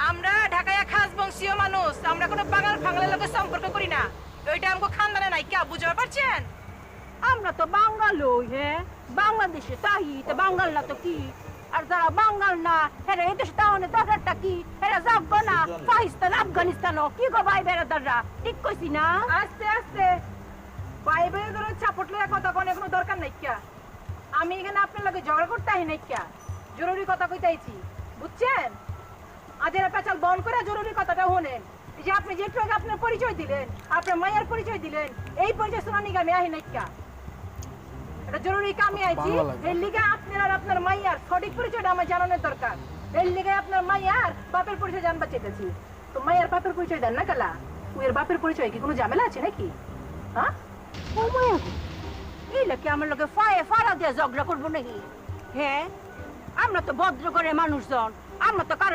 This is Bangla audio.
আমরা ঢাকায় খাস বংশীয় মানুষ, আমরা কোনো বাঙাল ফাংলার লোকের সম্পর্ক করি না। ওইটা আমাকে খানদানে নাই, কে বুঝতে পারছেন? আমরা তো বাঙাল হই, হ্যাঁ বাংলাদেশে তাই তো বাঙাল না তো কি? আর যারা বাঙাল না হেরা এই দেশে তাহলে দরকারটা কি? হেরা যাবো না পাকিস্তান আফগানিস্তান কি গো ভাই বেড়াদাররা, ঠিক কইছি না? আস্তে আস্তে ভাই ভাই ধরে চাপট লইয়া কথা কোন কোনো দরকার নাই কিয়া। আমি এখানে আপনার লগে ঝগড়া করতে আই নাই কিয়া, জরুরি কথা কইতে আইছি, বুঝছেন? আজের পেঁচাল বন্ধ করে জরুরি কথাটা শুনেন। এই যে আপনি যেটু আগে আপনার পরিচয় দিলেন, আপনার মায়ের পরিচয় দিলেন, এই পরিচয় শোনা নিগা আমি আহি নাই কিয়া। এটা জরুরি কামে আইছি, এর লিগে আপনার আর আপনার মাইয়ার সঠিক পরিচয়টা আমার জানানোর দরকার। এর লিগে আপনার মাইয়ার বাপের পরিচয় জানবা চাইতেছি। তো মাইয়ার বাপের পরিচয় দেন না কালা? ওর বাপের পরিচয় কি কোনো ঝামেলা আছে নাকি? হ্যাঁ ও মায়া গো, এই লোকে আমার লোকে ফায়ে ফাড়া দিয়ে ঝগড়া করবো নাকি? হ্যাঁ আমরা তো ভদ্র করে মানুষজন, আমরা তো কারো